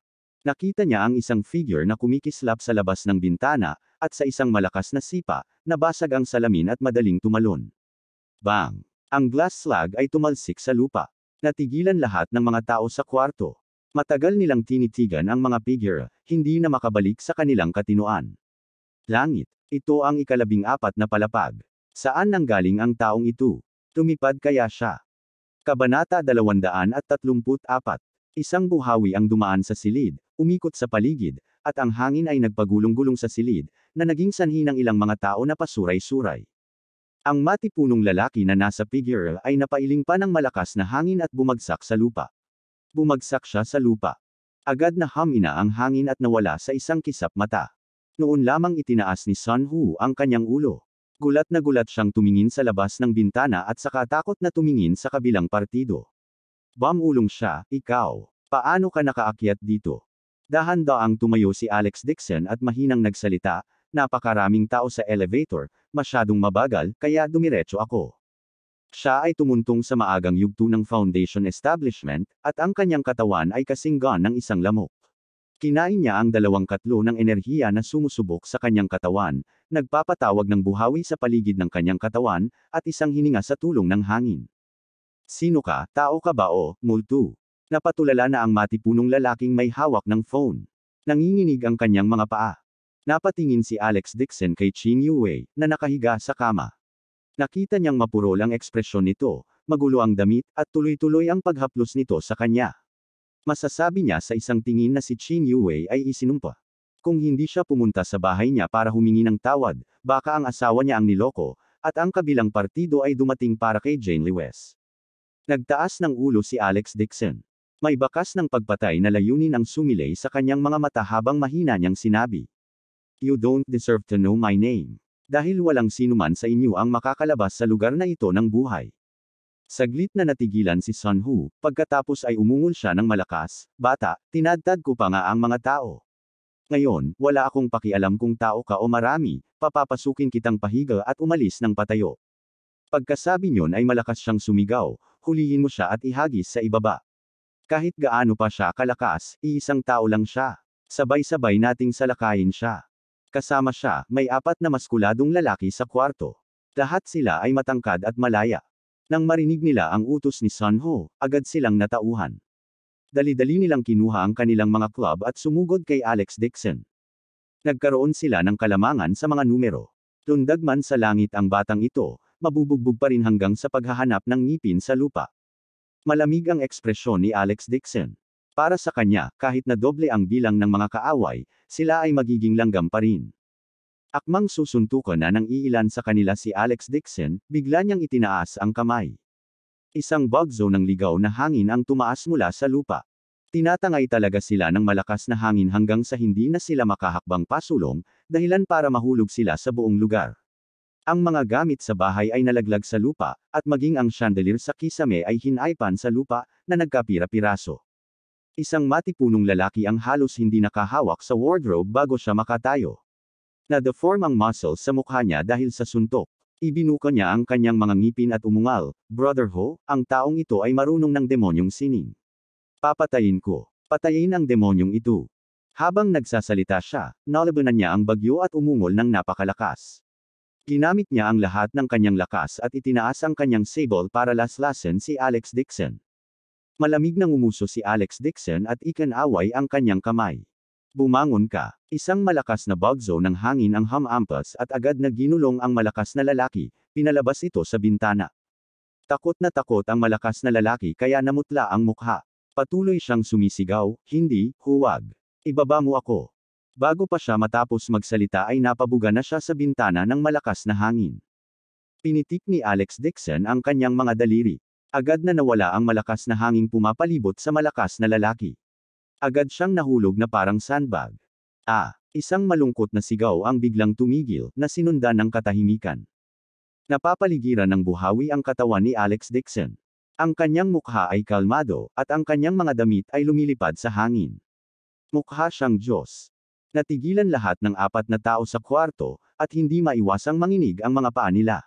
Nakita niya ang isang figure na kumikislap sa labas ng bintana, at sa isang malakas na sipa, nabasag ang salamin at madaling tumalon. Bang! Ang glass slab ay tumalsik sa lupa. Natigilan lahat ng mga tao sa kwarto. Matagal nilang tinitigan ang mga figure, hindi na makabalik sa kanilang katinoan. Langit. Ito ang ika-14 na palapag. Saan nanggaling ang taong ito? Tumipad kaya siya? Kabanata 234. Isang buhawi ang dumaan sa silid, umikot sa paligid, at ang hangin ay nagpagulong-gulong sa silid, na naging sanhi ng ilang mga tao na pasuray-suray. Ang matipunong lalaki na nasa figure ay napailing pa ng malakas na hangin at bumagsak sa lupa. Bumagsak siya sa lupa. Agad na humina ang hangin at nawala sa isang kisap mata. Noon lamang itinaas ni Sun Hu ang kanyang ulo. Gulat na gulat siyang tumingin sa labas ng bintana at saka takot na tumingin sa kabilang partido. Bamulong siya, ikaw. Paano ka nakaakyat dito? Dahan-daang tumayo si Alex Dixon at mahinang nagsalita, napakaraming tao sa elevator, masyadong mabagal, kaya dumiretso ako. Siya ay tumuntong sa maagang yugto ng foundation establishment, at ang kanyang katawan ay kasing gone ng isang lamok. Kinain niya ang 2 katlo ng enerhiya na sumusubok sa kanyang katawan, nagpapatawag ng buhawi sa paligid ng kanyang katawan, at isang hininga sa tulong ng hangin. Sino ka, tao ka ba o, multo? Napatulala na ang matipunong lalaking may hawak ng phone. Nanginginig ang kanyang mga paa. Napatingin si Alex Dixon kay Qin Yue, na nakahiga sa kama. Nakita niyang mapurol ang ekspresyon nito, magulo ang damit, at tuloy-tuloy ang paghaplos nito sa kanya. Masasabi niya sa isang tingin na si Qin Yue ay isinumpa. Kung hindi siya pumunta sa bahay niya para humingi ng tawad, baka ang asawa niya ang niloko, at ang kabilang partido ay dumating para kay Jane Lewis. Nagtaas ng ulo si Alex Dixon. May bakas ng pagpatay na layunin ang sumilay sa kanyang mga mata habang mahina niyang sinabi. You don't deserve to know my name. Dahil walang sinuman sa inyo ang makakalabas sa lugar na ito ng buhay. Saglit na natigilan si Sun Hu, pagkatapos ay umungol siya ng malakas, bata, tinadtad ko pa nga ang mga tao. Ngayon, wala akong pakialam kung tao ka o marami, papapasukin kitang pahiga at umalis ng patayo. Pagkasabi niyon ay malakas siyang sumigaw, hulihin mo siya at ihagis sa ibaba. Kahit gaano pa siya kalakas, iisang tao lang siya. Sabay-sabay nating salakayin siya. Kasama siya, may 4 na maskuladong lalaki sa kwarto. Lahat sila ay matangkad at malaya. Nang marinig nila ang utos ni Sun Ho, agad silang natauhan. Dali-dali nilang kinuha ang kanilang mga club at sumugod kay Alex Dixon. Nagkaroon sila ng kalamangan sa mga numero. Tundag man sa langit ang batang ito, mabubugbog pa rin hanggang sa paghahanap ng ngipin sa lupa. Malamig ang ekspresyon ni Alex Dixon. Para sa kanya, kahit na doble ang bilang ng mga kaaway, sila ay magiging langgam pa rin. Akmang susuntukan na ng iilan sa kanila si Alex Dixon, bigla niyang itinaas ang kamay. Isang bagzo ng ligaw na hangin ang tumaas mula sa lupa. Tinatangay talaga sila ng malakas na hangin hanggang sa hindi na sila makahakbang pasulong, dahilan para mahulog sila sa buong lugar. Ang mga gamit sa bahay ay nalaglag sa lupa, at maging ang chandelier sa kisame ay hinaypan sa lupa, na nagkapira-piraso. Isang matipunong lalaki ang halos hindi nakahawak sa wardrobe bago siya makatayo. Na-deform ang muscles sa mukha niya dahil sa suntok. Ibinuka niya ang kanyang mga ngipin at umungal, Brother Ho, ang taong ito ay marunong ng demonyong sining. Papatayin ko. Patayin ang demonyong ito. Habang nagsasalita siya, nalabanan niya ang bagyo at umungol ng napakalakas. Ginamit niya ang lahat ng kanyang lakas at itinaas ang kanyang sable para laslasin si Alex Dixon. Malamig nang umuso si Alex Dixon at ikinaway ang kanyang kamay. Bumangon ka. Isang malakas na bagzo ng hangin ang hamampas at agad na ginulong ang malakas na lalaki, pinalabas ito sa bintana. Takot na takot ang malakas na lalaki kaya namutla ang mukha. Patuloy siyang sumisigaw, hindi, huwag. Ibaba mo ako. Bago pa siya matapos magsalita ay napabuga na siya sa bintana ng malakas na hangin. Pinitik ni Alex Dixon ang kanyang mga daliri. Agad na nawala ang malakas na hanging pumapalibot sa malakas na lalaki. Agad siyang nahulog na parang sandbag. Isang malungkot na sigaw ang biglang tumigil, na sinundan ng katahimikan. Napapaligiran ng buhawi ang katawan ni Alex Dixon. Ang kanyang mukha ay kalmado, at ang kanyang mga damit ay lumilipad sa hangin. Mukha siyang Diyos. Natigilan lahat ng 4 na tao sa kwarto, at hindi maiwasang manginig ang mga paa nila.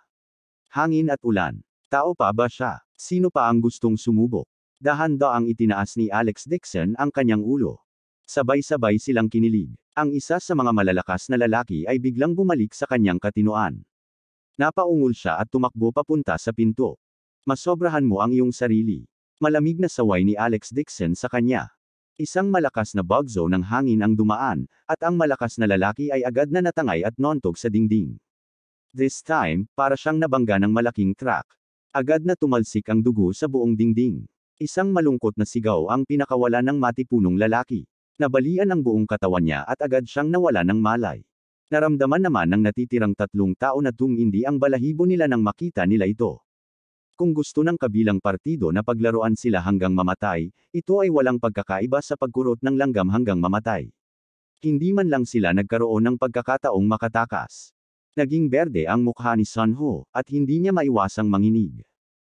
Hangin at ulan. Tao pa ba siya? Sino pa ang gustong sumubok? Dahan-daang itinaas ni Alex Dixon ang kanyang ulo. Sabay-sabay silang kinilig. Ang isa sa mga malalakas na lalaki ay biglang bumalik sa kanyang katinoan. Napaungol siya at tumakbo papunta sa pinto. Masobrahan mo ang iyong sarili. Malamig na saway ni Alex Dixon sa kanya. Isang malakas na bagzo ng hangin ang dumaan, at ang malakas na lalaki ay agad na natangay at nontog sa dingding. This time, para siyang nabangga ng malaking truck. Agad na tumalsik ang dugo sa buong dingding. Isang malungkot na sigaw ang pinakawala ng matipunong lalaki. Nabalian ang buong katawan niya at agad siyang nawala ng malay. Naramdaman naman ng natitirang 3 tao na tumindi ang balahibo nila nang makita nila ito. Kung gusto ng kabilang partido na paglaruan sila hanggang mamatay, ito ay walang pagkakaiba sa pagkurot ng langgam hanggang mamatay. Hindi man lang sila nagkaroon ng pagkakataong makatakas. Naging berde ang mukha ni Sun Ho, at hindi niya maiwasang manginig.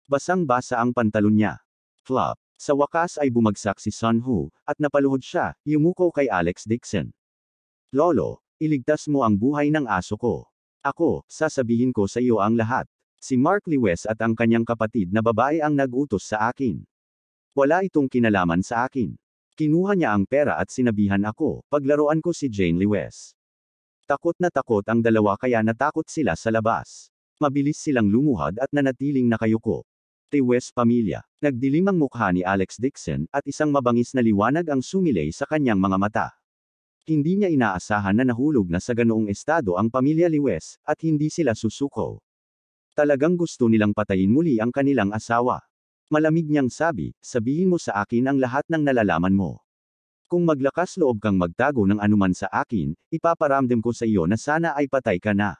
Basang-basa ang pantalon niya. Flop. Sa wakas ay bumagsak si Sun Ho, at napaluhod siya, yumuko kay Alex Dixon. Lolo, iligtas mo ang buhay ng aso ko. Ako, sasabihin ko sa iyo ang lahat. Si Mark Lewis at ang kanyang kapatid na babae ang nag-utos sa akin. Wala itong kinalaman sa akin. Kinuha niya ang pera at sinabihan ako, paglaruan ko si Jane Lewes. Takot na takot ang dalawa kaya natakot sila sa labas. Mabilis silang lumuhad at nanatiling nakayuko. Lewes pamilya. Nagdilim ang mukha ni Alex Dixon, at isang mabangis na liwanag ang sumilay sa kanyang mga mata. Hindi niya inaasahan na nahulog na sa ganoong estado ang pamilya Lewes, at hindi sila susuko. Talagang gusto nilang patayin muli ang kanilang asawa. Malamig niyang sabi, sabihin mo sa akin ang lahat ng nalalaman mo. Kung maglakas loob kang magtago ng anuman sa akin, ipaparamdam ko sa iyo na sana ay patay ka na.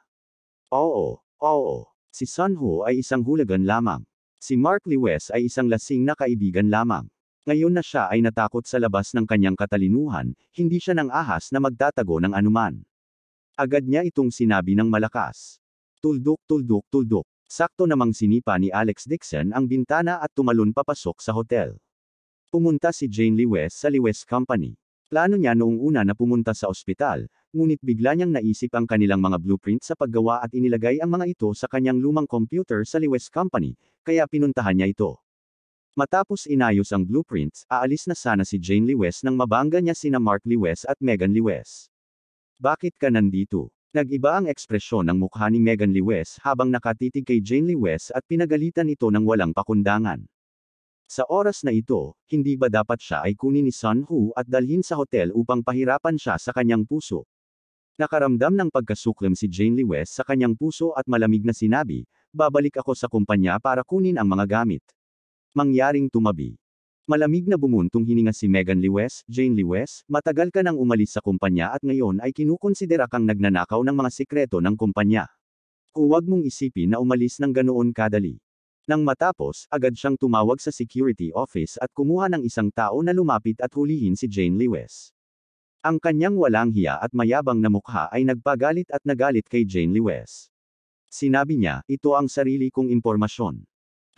Oo. Si Sun Ho ay isang hulagan lamang. Si Mark Lewes ay isang lasing na kaibigan lamang. Ngayon na siya ay natakot sa labas ng kanyang katalinuhan, hindi siya nang ahas na magtatago ng anuman. Agad niya itong sinabi ng malakas. Tuldok. Sakto namang sinipa ni Alex Dixon ang bintana at tumalon papasok sa hotel. Pumunta si Jane Lewes sa Lewes Company. Plano niya noong una na pumunta sa ospital, ngunit bigla niyang naisip ang kanilang mga blueprint sa paggawa at inilagay ang mga ito sa kanyang lumang computer sa Lewes Company, kaya pinuntahan niya ito. Matapos inayos ang blueprints, aalis na sana si Jane Lewes nang mabangga niya sina Mark Lewes at Megan Lewes. Bakit ka nandito? Nag-iba ang ekspresyon ng mukha ni Megan Lewes habang nakatitig kay Jane Lewes at pinagalitan ito ng walang pakundangan. Sa oras na ito, hindi ba dapat siya ay kunin ni Sun Ho at dalhin sa hotel upang pahirapan siya sa kanyang puso? Nakaramdam ng pagkasuklam si Jane Lewes sa kanyang puso at malamig na sinabi, babalik ako sa kumpanya para kunin ang mga gamit. Mangyaring tumabi. Malamig na bumuntong hininga si Megan Lewes, Jane Lewes, matagal ka nang umalis sa kumpanya at ngayon ay kinukonsidera kang nagnanakaw ng mga sikreto ng kumpanya. Huwag mong isipin na umalis ng ganoon kadali. Nang matapos, agad siyang tumawag sa security office at kumuha ng isang tao na lumapit at hulihin si Jane Lewes. Ang kanyang walang hiya at mayabang na mukha ay nagpagalit at nagalit kay Jane Lewes. Sinabi niya, ito ang sarili kong impormasyon.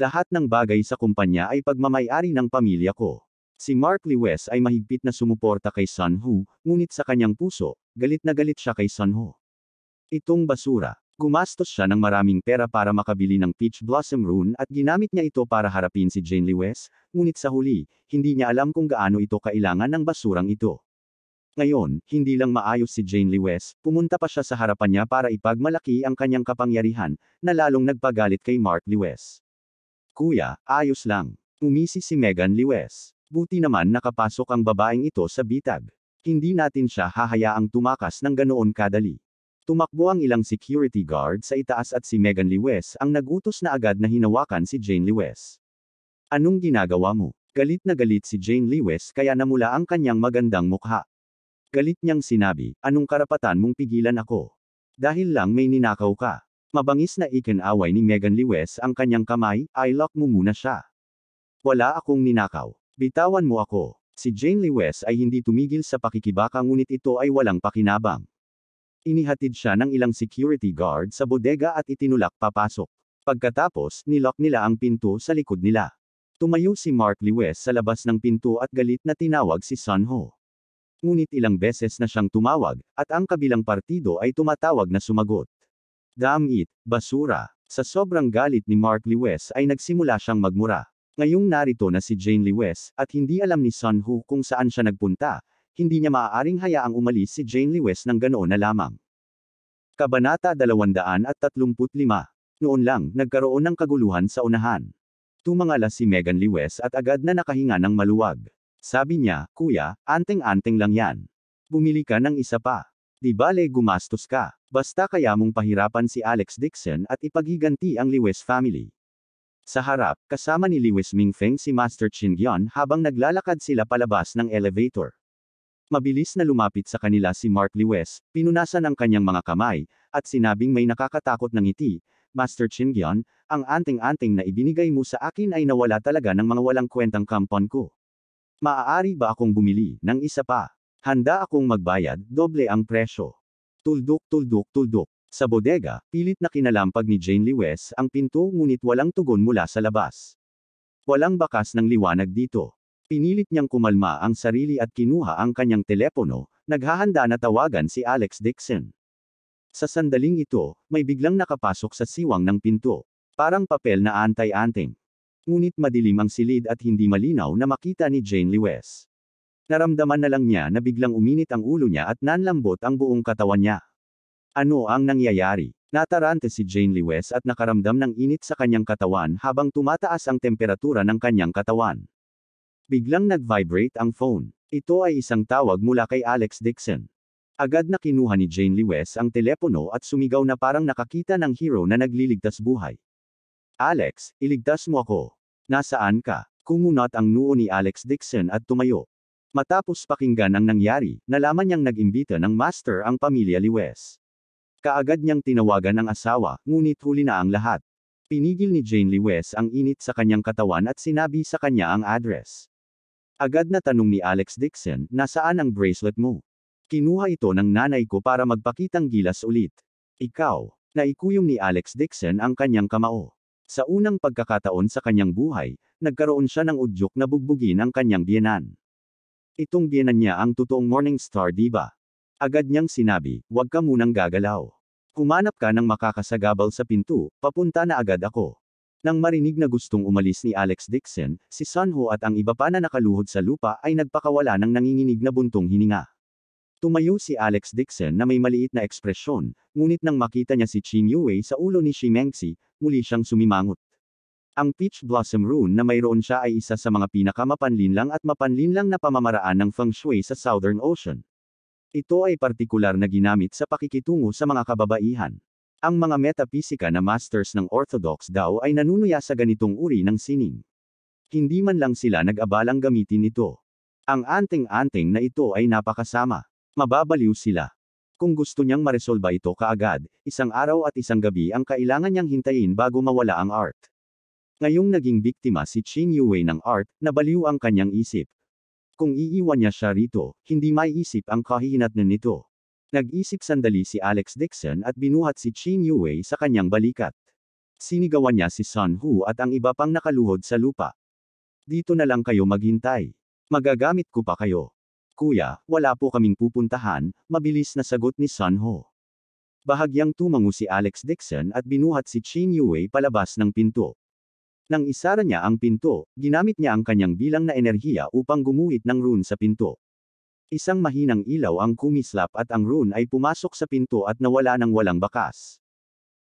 Lahat ng bagay sa kumpanya ay pagmamay-ari ng pamilya ko. Si Mark Lewes ay mahigpit na sumuporta kay Sun Ho, ngunit sa kanyang puso, galit na galit siya kay Sun Ho. Itong basura. Gumastos siya ng maraming pera para makabili ng Peach Blossom Rune at ginamit niya ito para harapin si Jane Lewes, ngunit sa huli, hindi niya alam kung gaano ito kailangan ng basurang ito. Ngayon, hindi lang maayos si Jane Lewes, pumunta pa siya sa harapan niya para ipagmalaki ang kanyang kapangyarihan, na lalong nagpagalit kay Mark Lewes. Kuya, ayos lang. Umisi si Megan Lewes. Buti naman nakapasok ang babaeng ito sa bitag. Hindi natin siya hahayaang tumakas ng ganoon kadali. Tumakbo ang ilang security guard sa itaas at si Megan Lewes ang nagutos na agad na hinawakan si Jane Lewes. Anong ginagawa mo? Galit na galit si Jane Lewes kaya namula ang kanyang magandang mukha. Galit niyang sinabi, anong karapatan mong pigilan ako? Dahil lang may ninakaw ka. Mabangis na ikinaway ni Megan Lewes ang kanyang kamay, I-lock mo muna siya. Wala akong ninakaw. Bitawan mo ako. Si Jane Lewes ay hindi tumigil sa pakikibaka ngunit ito ay walang pakinabang. Inihatid siya ng ilang security guard sa bodega at itinulak papasok. Pagkatapos, nilock nila ang pinto sa likod nila. Tumayo si Mark Lewes sa labas ng pinto at galit na tinawag si Sun Ho. Ngunit ilang beses na siyang tumawag, at ang kabilang partido ay tumatawag na sumagot. Damit, basura. Sa sobrang galit ni Mark Lewes ay nagsimula siyang magmura. Ngayong narito na si Jane Lewes, at hindi alam ni Sun Ho kung saan siya nagpunta, hindi niya maaaring hayaang umalis si Jane Lewes ng ganoon na lamang. Kabanata 235. Noon lang, nagkaroon ng kaguluhan sa unahan. Tumangala si Megan Lewes at agad na nakahinga ng maluwag. Sabi niya, Kuya, anteng-anteng lang yan. Bumili ka ng isa pa. Di bale gumastos ka. Basta kaya mong pahirapan si Alex Dixon at ipaghiganti ang Lewes family. Sa harap, kasama ni Lewes Mingfeng si Master Chin Gyan habang naglalakad sila palabas ng elevator. Mabilis na lumapit sa kanila si Mark Lewes, pinunasan ang kanyang mga kamay, at sinabing may nakakatakot na ngiti, Master Chin Gyan, ang anteng-anteng na ibinigay mo sa akin ay nawala talaga ng mga walang kwentang kampon ko. Maaari ba akong bumili ng isa pa? Handa akong magbayad, doble ang presyo. Tuldok. Sa bodega, pilit na kinalampag ni Jane Lewes ang pinto ngunit walang tugon mula sa labas. Walang bakas ng liwanag dito. Pinilit niyang kumalma ang sarili at kinuha ang kanyang telepono, naghahanda na tawagan si Alex Dixon. Sa sandaling ito, may biglang nakapasok sa siwang ng pinto. Parang papel na antay-anteng. Ngunit madilim ang silid at hindi malinaw na makita ni Jane Lewes. Naramdaman na lang niya na biglang uminit ang ulo niya at nanlambot ang buong katawan niya. Ano ang nangyayari? Natarante si Jane Lewis at nakaramdam ng init sa kanyang katawan habang tumataas ang temperatura ng kanyang katawan. Biglang nag-vibrate ang phone. Ito ay isang tawag mula kay Alex Dixon. Agad na kinuha ni Jane Lewis ang telepono at sumigaw na parang nakakita ng hero na nagliligtas buhay. Alex, iligtas mo ako. Nasaan ka? Kumunot ang noo ni Alex Dixon at tumayo. Matapos pakinggan ang nangyari, nalaman niyang nag-imbita ng master ang pamilya Lewis. Kaagad niyang tinawagan ang asawa, ngunit huli na ang lahat. Pinigil ni Jane Lewis ang init sa kanyang katawan at sinabi sa kanya ang address. Agad na tanong ni Alex Dixon, nasaan ang bracelet mo? Kinuha ito ng nanay ko para magpakitang gilas ulit. Ikaw. Naikuyom ni Alex Dixon ang kanyang kamao. Sa unang pagkakataon sa kanyang buhay, nagkaroon siya ng udyok na bugbugin ang kanyang biyenan. Itong biyenan niya ang totoong Morningstar diva. Agad niyang sinabi, huwag ka munang gagalaw. Humanap ka ng makakasagabal sa pinto, papunta na agad ako. Nang marinig na gustong umalis ni Alex Dixon, si Sunho at ang iba pa na nakaluhod sa lupa ay nagpakawala ng nanginginig na buntong hininga. Tumayo si Alex Dixon na may maliit na ekspresyon, ngunit nang makita niya si Chin Yue sa ulo ni Shi Mengxi, muli siyang sumimangot. Ang Peach Blossom Rune na mayroon siya ay isa sa mga pinakamapanlinlang at mapanlinlang na pamamaraan ng Feng Shui sa Southern Ocean. Ito ay partikular na ginamit sa pakikitungo sa mga kababaihan. Ang mga metapisika na masters ng Orthodox daw ay nanunuya sa ganitong uri ng sining. Hindi man lang sila nag-abalang gamitin ito. Ang anting-anting na ito ay napakasama. Mababaliw sila. Kung gusto niyang maresolba ito kaagad, isang araw at isang gabi ang kailangan niyang hintayin bago mawala ang art. Ngayong naging biktima si Chin Yue ng art, nabaliw ang kanyang isip. Kung iiwan niya siya rito, hindi maiisip ang kahihinatnan nito. Nag-isip sandali si Alex Dixon at binuhat si Chin Yue sa kanyang balikat. Sinigawan niya si Sun Hu at ang iba pang nakaluhod sa lupa. Dito na lang kayo maghintay. Magagamit ko pa kayo. Kuya, wala po kaming pupuntahan, mabilis na sagot ni Sun Ho. Bahagyang tumango si Alex Dixon at binuhat si Chin Yue palabas ng pinto. Nang isara niya ang pinto, ginamit niya ang kanyang bilang na enerhiya upang gumuhit ng rune sa pinto. Isang mahinang ilaw ang kumislap at ang rune ay pumasok sa pinto at nawala ng walang bakas.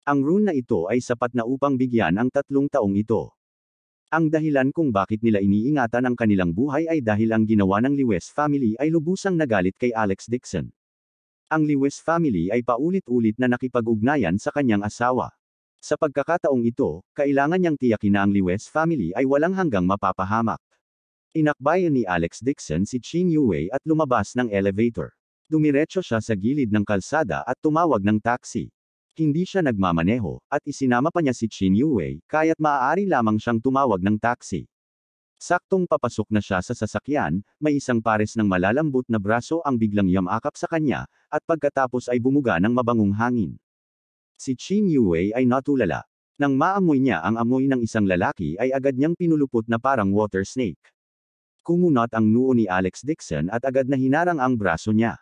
Ang rune na ito ay sapat na upang bigyan ang 3 taong ito. Ang dahilan kung bakit nila iniingatan ang kanilang buhay ay dahil ang ginawa ng Lewis family ay lubusang nagalit kay Alex Dixon. Ang Lewis family ay paulit-ulit na nakipag-ugnayan sa kanyang asawa. Sa pagkakataong ito, kailangan niyang tiyakin na ang Lewis family ay walang hanggang mapapahamak. Inakbayan ni Alex Dixon si Chin Yue at lumabas ng elevator. Dumiretso siya sa gilid ng kalsada at tumawag ng taxi. Hindi siya nagmamaneho, at isinama pa niya si Chin Yue, kaya't maaari lamang siyang tumawag ng taxi. Saktong papasok na siya sa sasakyan, may isang pares ng malalambot na braso ang biglang yamakap sa kanya, at pagkatapos ay bumuga ng mabangong hangin. Si Chin Yue ay natulala. Nang maamoy niya ang amoy ng isang lalaki ay agad niyang pinulupot na parang water snake. Kumunot ang noo ni Alex Dixon at agad na hinarang ang braso niya.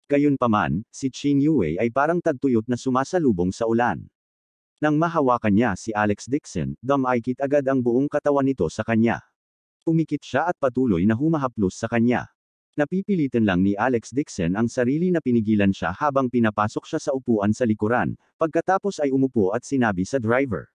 Gayunpaman, si Chin Yue ay parang tagtuyot na sumasalubong sa ulan. Nang mahawakan niya si Alex Dixon, dumaikit agad ang buong katawan nito sa kanya. Pumikit siya at patuloy na humahaplos sa kanya. Napipilitan lang ni Alex Dixon ang sarili na pinigilan siya habang pinapasok siya sa upuan sa likuran, pagkatapos ay umupo at sinabi sa driver.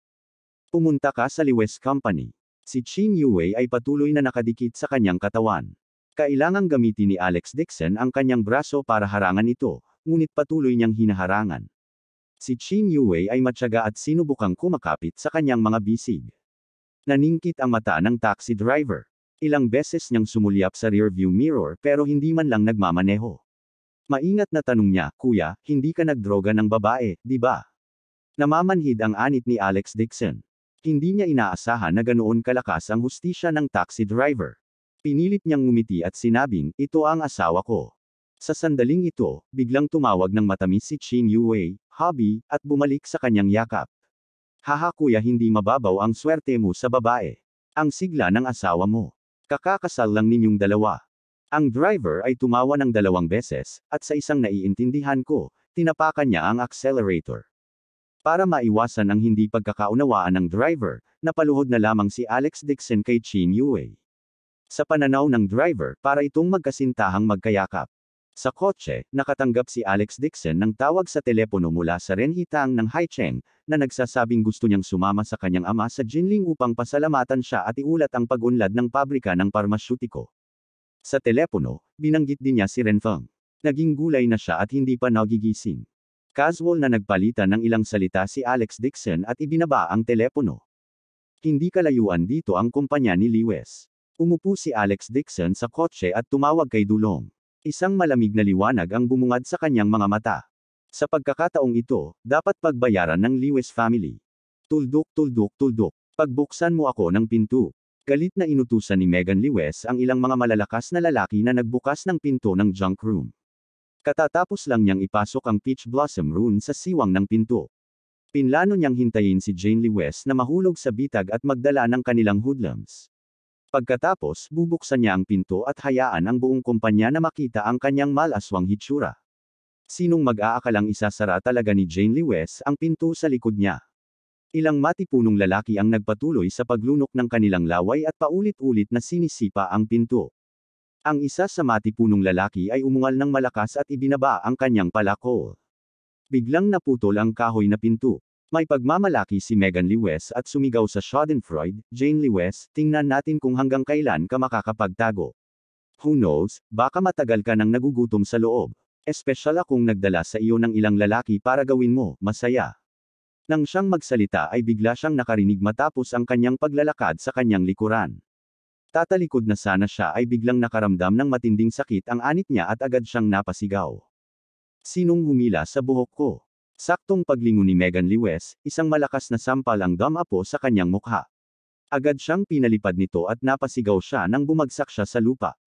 Pumunta ka sa Lewis Company. Si Chin Yue ay patuloy na nakadikit sa kanyang katawan. Kailangang gamitin ni Alex Dixon ang kanyang braso para harangan ito, ngunit patuloy niyang hinaharangan. Si Chin Yue ay matyaga at sinubukang kumakapit sa kanyang mga bisig. Naningkit ang mata ng taxi driver. Ilang beses niyang sumulyap sa rearview mirror pero hindi man lang nagmamaneho. Maingat na tanong niya, Kuya, hindi ka nagdroga ng babae, di ba? Namamanhid ang anit ni Alex Dixon. Hindi niya inaasahan na ganoon kalakas ang hustisya ng taxi driver. Pinilit niyang ngumiti at sinabing, ito ang asawa ko. Sa sandaling ito, biglang tumawag ng matamis si Chin Yue, hubby, at bumalik sa kanyang yakap. Haha kuya, hindi mababaw ang swerte mo sa babae. Ang sigla ng asawa mo. Kakakasal lang ninyong dalawa. Ang driver ay tumawa ng 2 beses, at sa isang naiintindihan ko, tinapakan niya ang accelerator. Para maiwasan ang hindi pagkakaunawaan ng driver, napaluhod na lamang si Alex Dixon kay Chin Yue. Sa pananaw ng driver, para itong magkasintahang magkayakap. Sa kotse, nakatanggap si Alex Dixon ng tawag sa telepono mula sa Renhitang ng Haicheng, na nagsasabing gusto niyang sumama sa kanyang ama sa Jinling upang pasalamatan siya at iulat ang pag-unlad ng pabrika ng parmasyutiko. Sa telepono, binanggit din niya si Renfeng. Naging gulay na siya at hindi pa nagigising. Casual na nagpalitan ng ilang salita si Alex Dixon at ibinaba ang telepono. Hindi kalayuan dito ang kumpanya ni Lewis. Umupo si Alex Dixon sa kotse at tumawag kay Dulong. Isang malamig na liwanag ang bumungad sa kanyang mga mata. Sa pagkakataong ito, dapat pagbayaran ng Lewis family. Tuldok, tuldok, tuldok. Pagbuksan mo ako ng pinto. Galit na inutusan ni Megan Lewis ang ilang mga malalakas na lalaki na nagbukas ng pinto ng junk room. Katatapos lang niyang ipasok ang Peach Blossom rune sa siwang ng pinto. Pinlano niyang hintayin si Jane Lewis na mahulog sa bitag at magdala ng kanilang hoodlums. Pagkatapos, bubuksan niya ang pinto at hayaan ang buong kumpanya na makita ang kanyang malaswang hitsura. Sinong mag-aakalang isasara talaga ni Jane Lewis ang pinto sa likod niya? Ilang matipunong lalaki ang nagpatuloy sa paglunok ng kanilang laway at paulit-ulit na sinisipa ang pinto. Ang isa sa matipunong lalaki ay umungal ng malakas at ibinaba ang kanyang palakol. Biglang naputol ang kahoy na pinto. May pagmamalaki si Megan Lewis at sumigaw sa Schadenfreude, Jane Lewis, tingnan natin kung hanggang kailan ka makakapagtago. Who knows, baka matagal ka nang nagugutom sa loob. Espesyal akong nagdala sa iyo ng ilang lalaki para gawin mo, masaya. Nang siyang magsalita ay bigla siyang nakarinig matapos ang kanyang paglalakad sa kanyang likuran. Tatalikod na sana siya ay biglang nakaramdam ng matinding sakit ang anit niya at agad siyang napasigaw. Sinong humila sa buhok ko? Saktong paglingon ni Megan Lewis, isang malakas na sampal ang damapo sa kanyang mukha. Agad siyang pinalipad nito at napasigaw siya nang bumagsak siya sa lupa.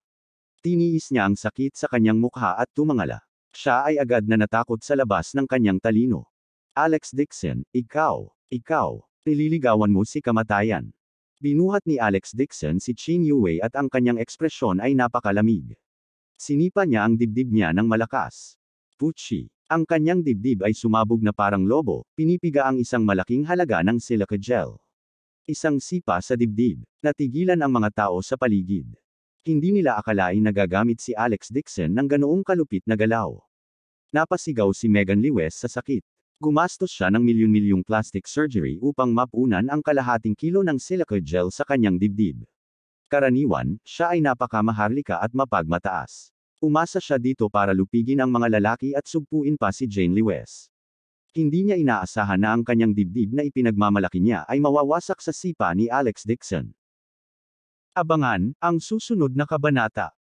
Tiniis niya ang sakit sa kanyang mukha at tumangala. Siya ay agad na natakot sa labas ng kanyang talino. Alex Dixon, ikaw, nililigawan mo si kamatayan. Binuhat ni Alex Dixon si Chin Yue at ang kanyang ekspresyon ay napakalamig. Sinipa niya ang dibdib niya ng malakas. Puchi. Ang kanyang dibdib ay sumabog na parang lobo, pinipiga ang isang malaking halaga ng silica gel. Isang sipa sa dibdib. Natigilan ang mga tao sa paligid. Hindi nila akalain na gagamit si Alex Dixon ng ganoong kalupit na galaw. Napasigaw si Megan Lewis sa sakit. Gumastos siya ng milyon-milyong plastic surgery upang mapunan ang kalahating kilo ng silica gel sa kanyang dibdib. Karaniwan, siya ay napakamaharlika at mapagmataas. Umasa siya dito para lupigin ang mga lalaki at sugpuin pa si Jane Lewis. Hindi niya inaasahan na ang kanyang dibdib na ipinagmamalaki niya ay mawawasak sa sipa ni Alex Dixon. Abangan ang susunod na kabanata.